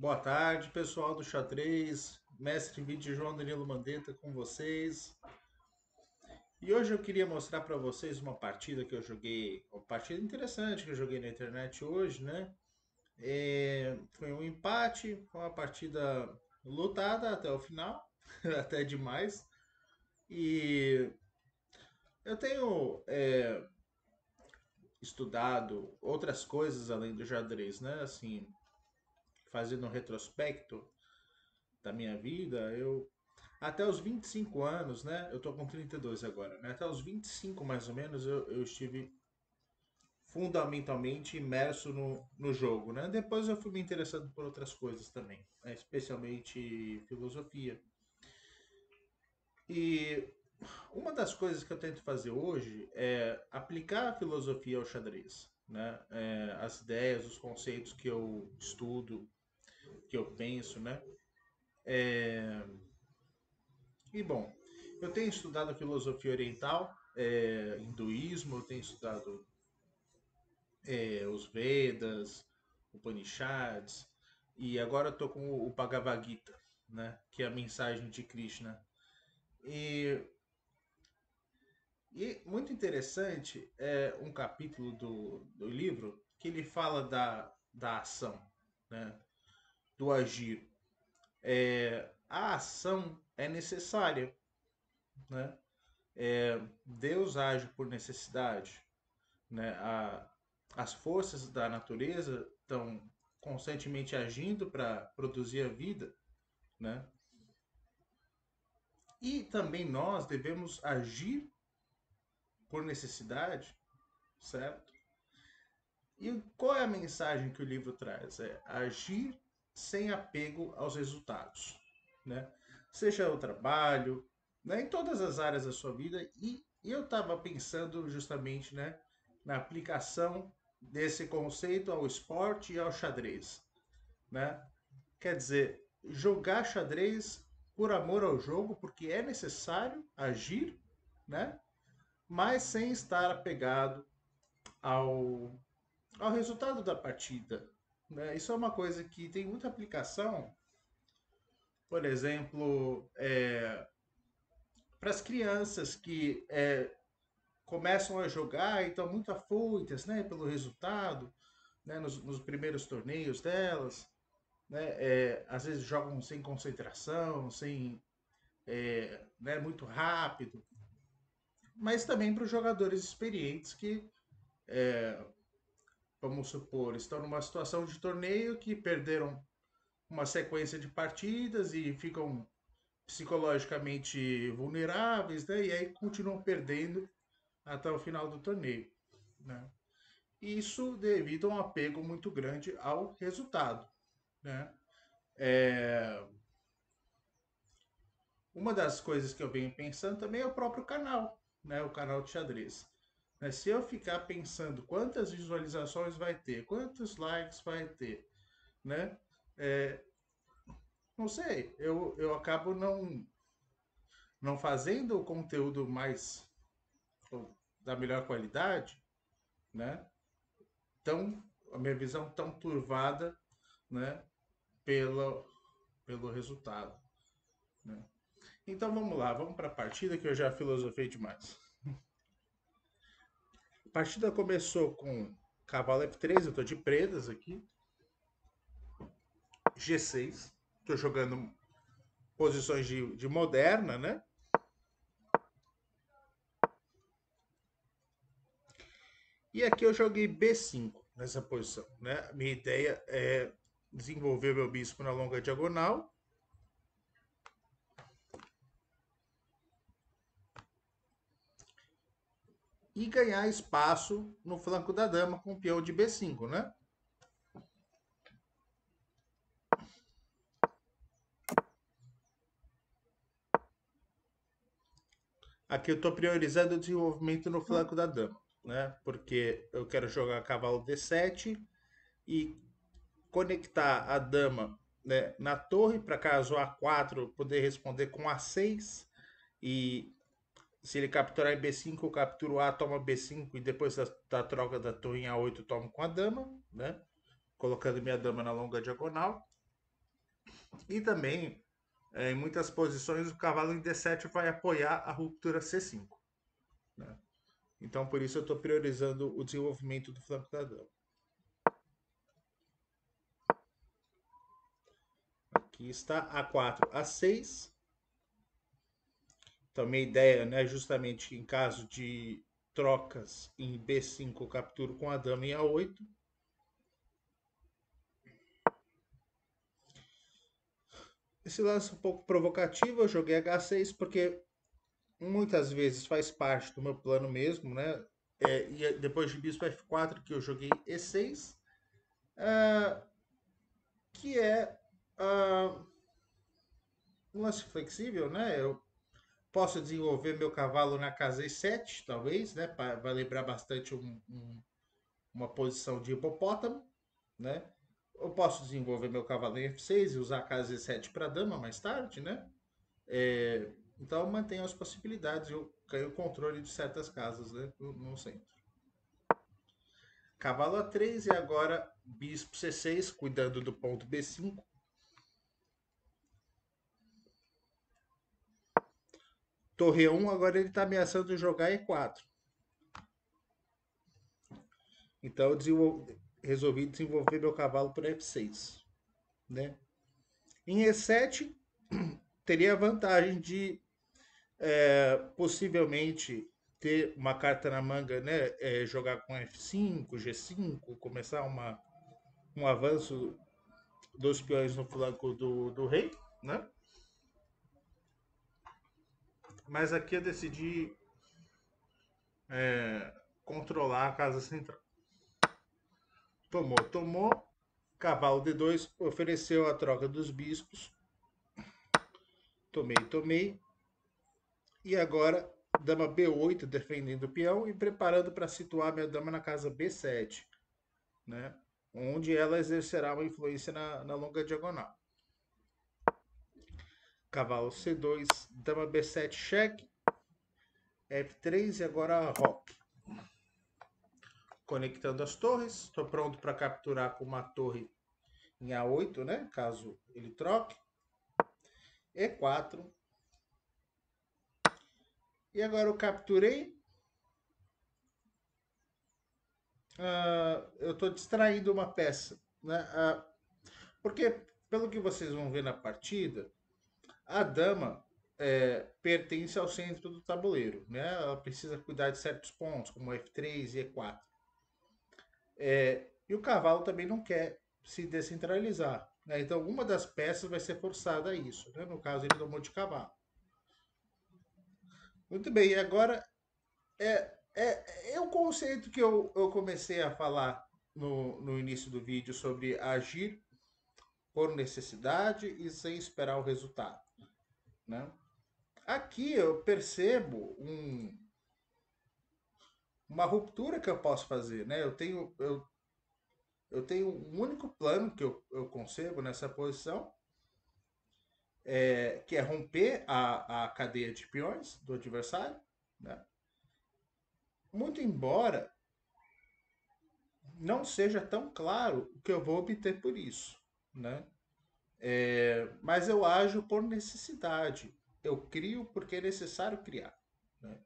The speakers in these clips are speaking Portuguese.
Boa tarde, pessoal do xadrez, mestre vídeo João Danilo Mandetta com vocês. E hoje eu queria mostrar para vocês uma partida que eu joguei, uma partida interessante que eu joguei na internet hoje, né? Foi um empate, foi uma partida lutada até o final, até demais. E eu tenho estudado outras coisas além do xadrez, né? Assim, fazendo um retrospecto da minha vida, eu até os 25 anos, né? Eu tô com 32 agora, né? Até os 25 mais ou menos eu estive fundamentalmente imerso no jogo, né? Depois eu fui me interessando por outras coisas também, né? Especialmente filosofia. E uma das coisas que eu tento fazer hoje é aplicar a filosofia ao xadrez, né? As ideias, os conceitos que eu estudo, que eu penso, né? E bom, eu tenho estudado filosofia oriental, hinduísmo, eu tenho estudado os Vedas, Upanishads, e agora eu tô com o Bhagavad Gita, né, que é a mensagem de Krishna. E, e muito interessante é um capítulo do livro que ele fala da ação, né, do agir. A ação é necessária, né? Deus age por necessidade, né? As forças da natureza estão constantemente agindo para produzir a vida, né? E também nós devemos agir por necessidade, certo? E qual é a mensagem que o livro traz? É agir sem apego aos resultados, né? Seja o trabalho, né? Em todas as áreas da sua vida. E eu estava pensando justamente, né, na aplicação desse conceito ao esporte e ao xadrez, né? Quer dizer, jogar xadrez por amor ao jogo, porque é necessário agir, né? Mas sem estar apegado ao, ao resultado da partida, né? Isso é uma coisa que tem muita aplicação, por exemplo, para as crianças que começam a jogar e estão muito afoitas, né, pelo resultado, né, nos primeiros torneios delas, né, às vezes jogam sem concentração, sem, né, muito rápido, mas também para os jogadores experientes que, vamos supor, estão numa situação de torneio que perderam uma sequência de partidas e ficam psicologicamente vulneráveis, né? E aí continuam perdendo até o final do torneio, né? Isso devido a um apego muito grande ao resultado, né? É... Uma das coisas que eu venho pensando também é o próprio canal, né? O canal de xadrez. Né? Se eu ficar pensando quantas visualizações vai ter, quantos likes vai ter, né? É, não sei, eu acabo não fazendo o conteúdo mais da melhor qualidade, né? Tão a minha visão tão turvada, né? Pelo pelo resultado, né? Então vamos lá, vamos para a partida que eu já filosofei demais. A partida começou com cavalo F3, eu tô de predas aqui, G6, tô jogando posições de moderna, né? E aqui eu joguei B5 nessa posição, né? Minha ideia é desenvolver meu bispo na longa diagonal e ganhar espaço no flanco da dama com o peão de B5, né? Aqui eu estou priorizando o desenvolvimento no flanco da dama, né? Porque eu quero jogar cavalo D7 e conectar a dama, né, na torre para caso A4 poder responder com A6 e se ele capturar em B5, eu capturo A, toma B5 e depois da troca da torre em A8 eu tomo com a dama, né? Colocando minha dama na longa diagonal. E também, em muitas posições, o cavalo em D7 vai apoiar a ruptura C5. Né? Então, por isso eu estou priorizando o desenvolvimento do flanco da dama. Aqui está A4, A6. Então, minha ideia, né, justamente em caso de trocas em B5, eu capturo com a dama em A8. Esse lance é um pouco provocativo, eu joguei H6 porque muitas vezes faz parte do meu plano mesmo, né? E depois de bispo F4 que eu joguei E6, ah, que é um lance flexível, né? Eu posso desenvolver meu cavalo na casa E7, talvez, né? Vai lembrar bastante uma posição de hipopótamo, né? Eu posso desenvolver meu cavalo em F6 e usar a casa E7 para dama mais tarde, né? Então eu mantenho as possibilidades, eu ganho o controle de certas casas, né? No centro. Cavalo A3 e agora bispo C6, cuidando do ponto B5. Torre 1, agora ele está ameaçando jogar E4. Então eu resolvi desenvolver meu cavalo por F6. Né? Em E7, teria a vantagem de possivelmente ter uma carta na manga, né? Jogar com F5, G5, começar um avanço dos peões no flanco do rei, né? Mas aqui eu decidi controlar a casa central. Tomou. Cavalo D2 ofereceu a troca dos bispos. Tomei. E agora, dama B8 defendendo o peão e preparando para situar minha dama na casa B7, né? Onde ela exercerá uma influência na longa diagonal. Cavalo C2, dama B7, cheque. F3 e agora roque. Conectando as torres. Estou pronto para capturar com uma torre em A8, né? Caso ele troque. E4. E agora eu capturei. Eu estou distraindo uma peça, né? Porque, pelo que vocês vão ver na partida, a dama pertence ao centro do tabuleiro, né? Ela precisa cuidar de certos pontos, como F3 e E4. E o cavalo também não quer se descentralizar, né? Então, uma das peças vai ser forçada a isso, né? No caso, ele tomou de cavalo. Muito bem, e agora é o conceito que eu comecei a falar no início do vídeo sobre agir por necessidade e sem esperar o resultado, né? Aqui eu percebo uma ruptura que eu posso fazer, né? Eu tenho um único plano que eu concebo nessa posição, que é romper a cadeia de peões do adversário, né? Muito embora não seja tão claro o que eu vou obter por isso, né? Mas eu ajo por necessidade. Eu crio porque é necessário criar, né?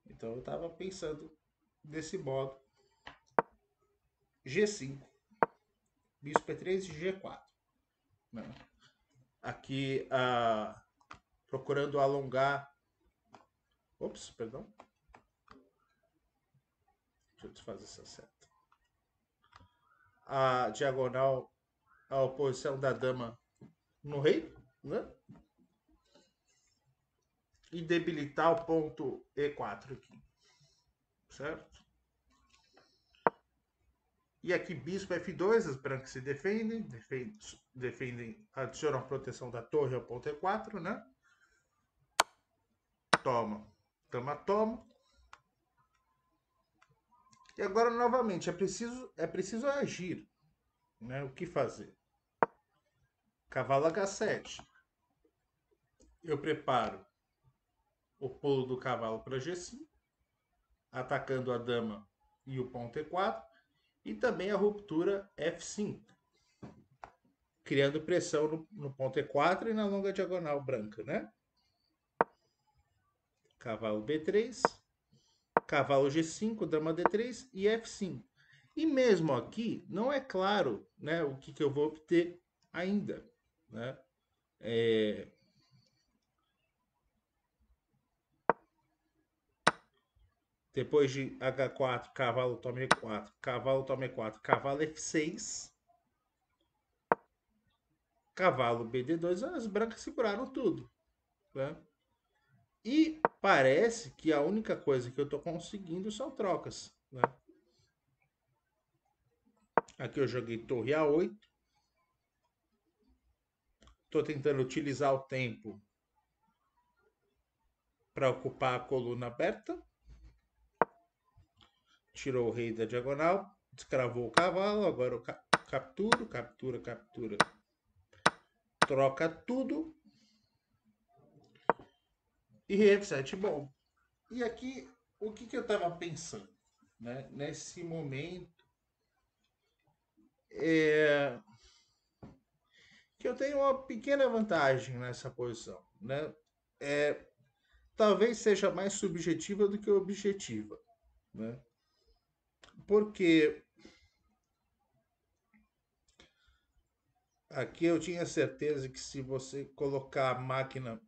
Então eu estava pensando desse modo. G5, bispo E3 e G4. Né? Aqui, procurando alongar. Ops, perdão. Deixa eu desfazer essa seta. A diagonal, a oposição da dama no rei, né? E debilitar o ponto E4 aqui, certo? E aqui bispo F2, as brancas se defendem, adicionam a proteção da torre ao ponto E4, né? Toma, toma. E agora novamente é preciso agir, né? O que fazer? Cavalo H7. Eu preparo o pulo do cavalo para G5, atacando a dama e o ponto E4, e também a ruptura F5. criando pressão no ponto E4 e na longa diagonal branca, né? Cavalo B3, cavalo G5, dama D3 e F5. E mesmo aqui, não é claro, né, o que eu vou obter ainda, né? Depois de H4, cavalo toma E4, cavalo toma E4, cavalo F6, cavalo BD2, as brancas seguraram tudo, né? E parece que a única coisa que eu estou conseguindo são trocas, né? Aqui eu joguei torre A8. Estou tentando utilizar o tempo para ocupar a coluna aberta. Tirou o rei da diagonal, descravou o cavalo, agora eu capturo, captura, captura. Troca tudo. E rei F7, bom. E aqui, o que eu estava pensando, né? Nesse momento, é que eu tenho uma pequena vantagem nessa posição, né? É, talvez seja mais subjetiva do que objetiva, né? Porque aqui eu tinha certeza que se você colocar a máquina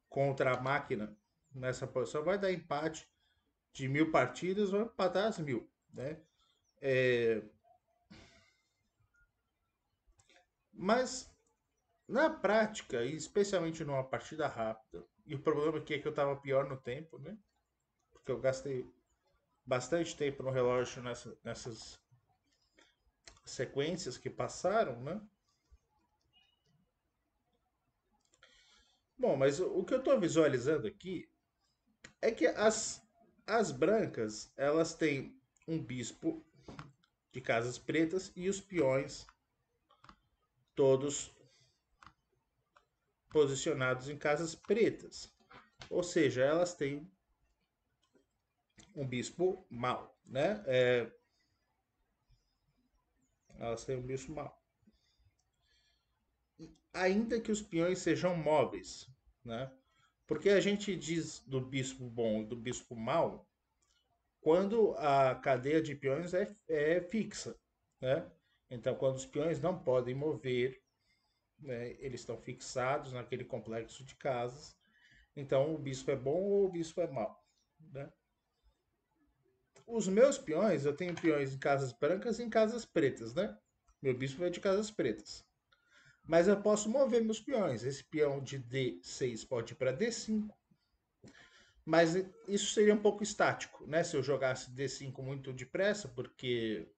contra a máquina nessa posição, vai dar empate de 1000 partidas, vão empatar as 1000, né? É, mas na prática, e especialmente numa partida rápida, e o problema aqui é que eu estava pior no tempo, né? Porque eu gastei bastante tempo no relógio nessas sequências que passaram, né? Bom, mas o que eu estou visualizando aqui é que as brancas, elas têm um bispo de casas pretas e os peões todos posicionados em casas pretas. Ou seja, elas têm um bispo mau, né? Elas têm um bispo mau. Ainda que os peões sejam móveis, né? Porque a gente diz do bispo bom e do bispo mau quando a cadeia de peões é fixa, né? Então, quando os peões não podem mover, né, eles estão fixados naquele complexo de casas. Então, o bispo é bom ou o bispo é mau, né? Os meus peões, eu tenho peões em casas brancas e em casas pretas, né? Meu bispo é de casas pretas. Mas eu posso mover meus peões. Esse peão de D6 pode ir para D5. Mas isso seria um pouco estático, né? Se eu jogasse D5 muito depressa, porque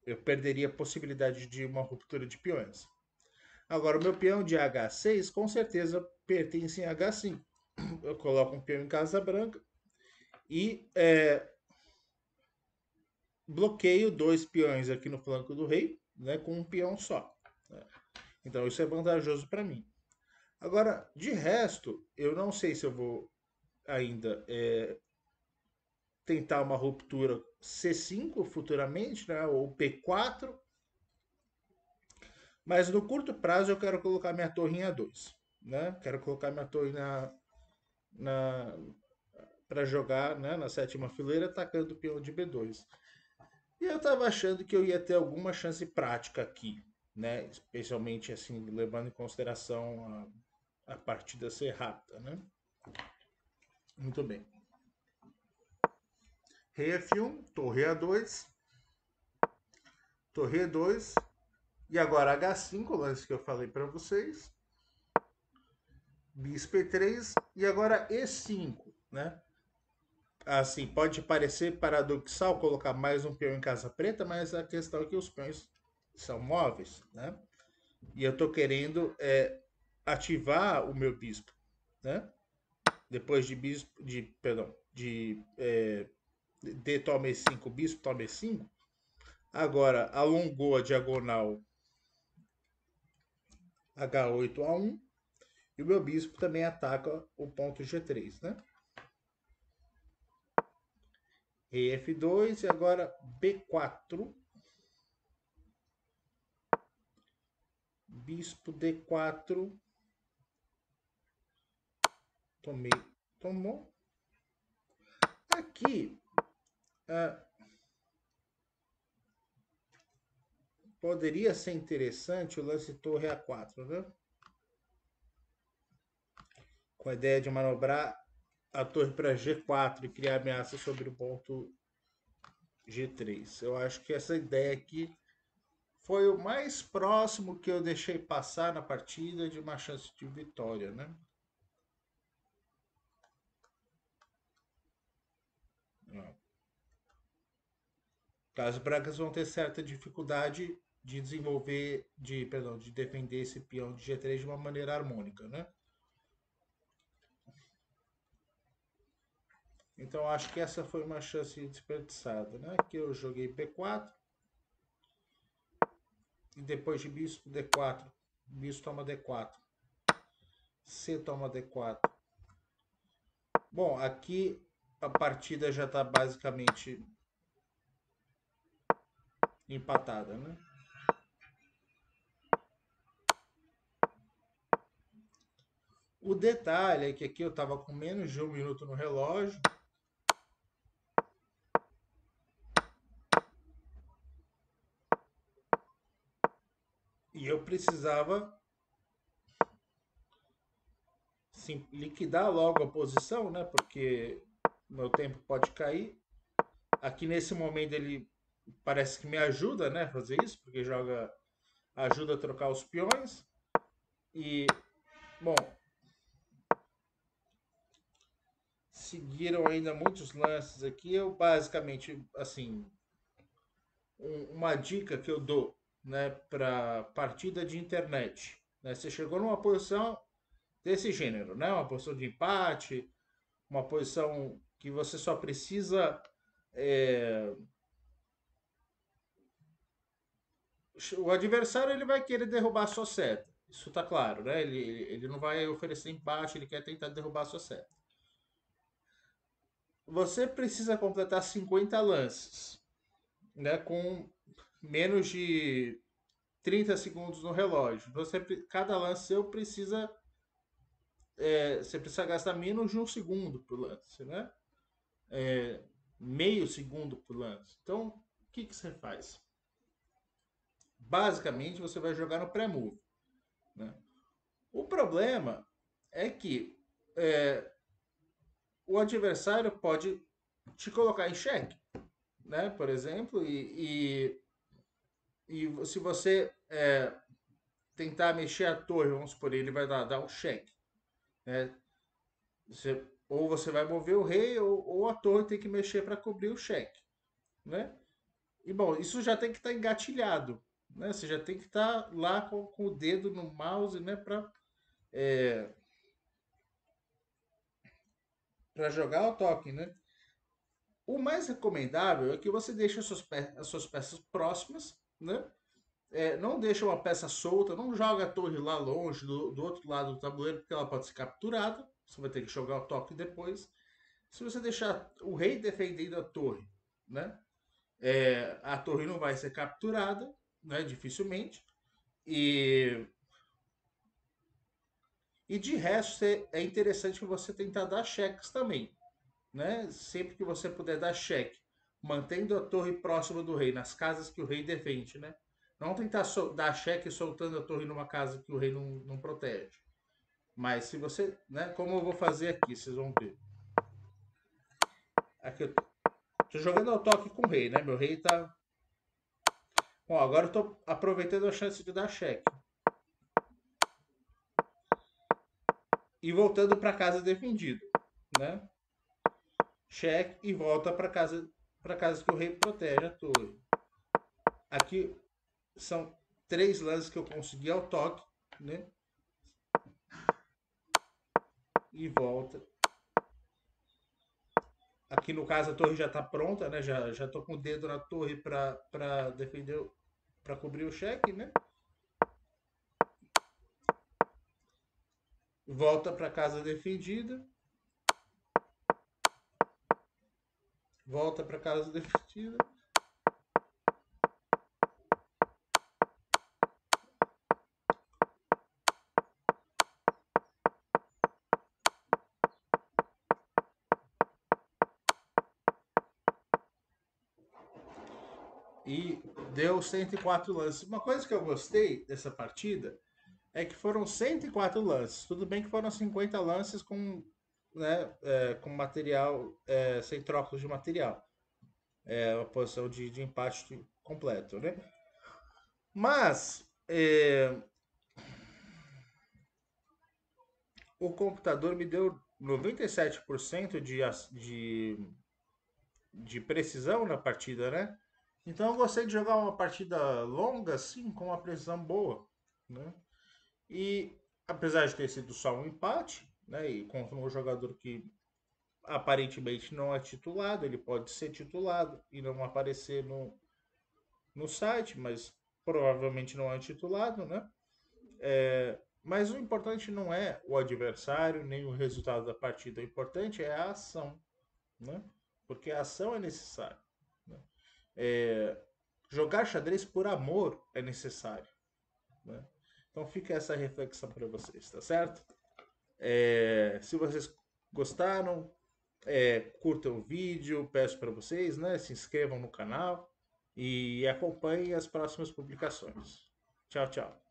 eu perderia a possibilidade de uma ruptura de peões. Agora, o meu peão de H6 com certeza pertence em H5. Eu coloco um peão em casa branca e bloqueio dois peões aqui no flanco do rei, né, com um peão só. Né? Então isso é vantajoso para mim. Agora, de resto, eu não sei se eu vou ainda tentar uma ruptura C5 futuramente, né, ou P4, mas no curto prazo eu quero colocar minha torre em A2. Né? Quero colocar minha torre na para jogar, né, na sétima fileira, atacando o peão de B2. E eu estava achando que eu ia ter alguma chance prática aqui, né? Especialmente assim, levando em consideração a partida ser rápida, né? Muito bem. Rei F1, torre A2, torre E2, e agora H5, o lance que eu falei para vocês. Bispo E3 e agora E5, né? Assim, pode parecer paradoxal colocar mais um peão em casa preta, mas a questão é que os peões são móveis, né? E eu estou querendo ativar o meu bispo, né? Depois de bispo, perdão, de D toma E5, bispo toma E5. Agora alongou a diagonal H8 A1 e o meu bispo também ataca o ponto G3, né? Rei F2 e agora B4. bispo D4. Tomou. Aqui, poderia ser interessante o lance torre A4, né? Com a ideia de manobrar a torre para G4 e criar ameaça sobre o ponto G3. Eu acho que essa ideia aqui foi o mais próximo que eu deixei passar na partida de uma chance de vitória, né? As brancas vão ter certa dificuldade de desenvolver, de defender esse peão de G3 de uma maneira harmônica, né? Então acho que essa foi uma chance desperdiçada, né? Aqui eu joguei B4 e depois de bispo D4, bispo toma D4, C toma D4. Bom, aqui a partida já está basicamente empatada, né? O detalhe é que aqui eu estava com menos de 1 minuto no relógio. E eu precisava sim, liquidar logo a posição, né? Porque meu tempo pode cair. Aqui nesse momento ele parece que me ajuda, né? Fazer isso, porque ajuda a trocar os peões. E, bom, seguiram ainda muitos lances aqui. Eu basicamente, assim, uma dica que eu dou, né, para partida de internet, né? Você chegou numa posição desse gênero, né? Uma posição de empate, uma posição que você só precisa o adversário ele vai querer derrubar a sua seta. Isso tá claro, né? Ele não vai oferecer empate, ele quer tentar derrubar a sua seta. Você precisa completar 50 lances, né? Com menos de 30 segundos no relógio. Cada lance seu precisa. Você precisa gastar menos de 1 segundo por lance, né? Meio segundo por lance. Então, o que você faz? Basicamente, você vai jogar no pré-move, né? O problema é que é, o adversário pode te colocar em xeque, né? Por exemplo, e se você tentar mexer a torre, vamos supor, ele vai dar um cheque, né? Ou você vai mover o rei, ou a torre tem que mexer para cobrir o cheque, né? E bom, isso já tem que estar engatilhado, né? Você já tem que estar lá com o dedo no mouse, né? Para jogar o toque, né? O mais recomendável é que você deixe as suas peças próximas, né? Não deixa uma peça solta, não joga a torre lá longe, do outro lado do tabuleiro, porque ela pode ser capturada. Você vai ter que jogar o toque depois. Se você deixar o rei defendendo a torre, né? A torre não vai ser capturada, né? Dificilmente. E de resto, é interessante você tentar dar cheques também, né? Sempre que você puder dar cheque, mantendo a torre próxima do rei, nas casas que o rei defende, né? Não tentar dar cheque soltando a torre numa casa que o rei não protege. Mas se você, né? Como eu vou fazer aqui, vocês vão ver. Aqui eu tô jogando ao toque com o rei, né? Meu rei tá. Bom, agora eu tô aproveitando a chance de dar cheque. E voltando para casa defendido, né? Cheque e volta para casa que o rei protege a torre. Aqui são 3 lances que eu consegui ao toque, né? E volta. Aqui no caso a torre já está pronta, né? Já tô com o dedo na torre para defender, para cobrir o cheque, né? Volta para casa defendida. Volta para casa defendida. e deu 104 lances. Uma coisa que eu gostei dessa partida é que foram 104 lances. Tudo bem que foram 50 lances com, né, com material, sem trocos de material. É uma posição de empate completo, né? Mas o computador me deu 97% de precisão na partida, né? Então eu gostei de jogar uma partida longa, assim, com uma precisão boa, né? E apesar de ter sido só um empate, né? E contra um jogador que aparentemente não é titulado, ele pode ser titulado e não aparecer no site, mas provavelmente não é titulado, né? Mas o importante não é o adversário nem o resultado da partida, o importante é a ação, né? Porque a ação é necessária. Né? É, jogar xadrez por amor é necessário. Né? Então fica essa reflexão para vocês, tá certo? Se vocês gostaram, curtam o vídeo, peço para vocês, né? Se inscrevam no canal e acompanhem as próximas publicações. Tchau, tchau.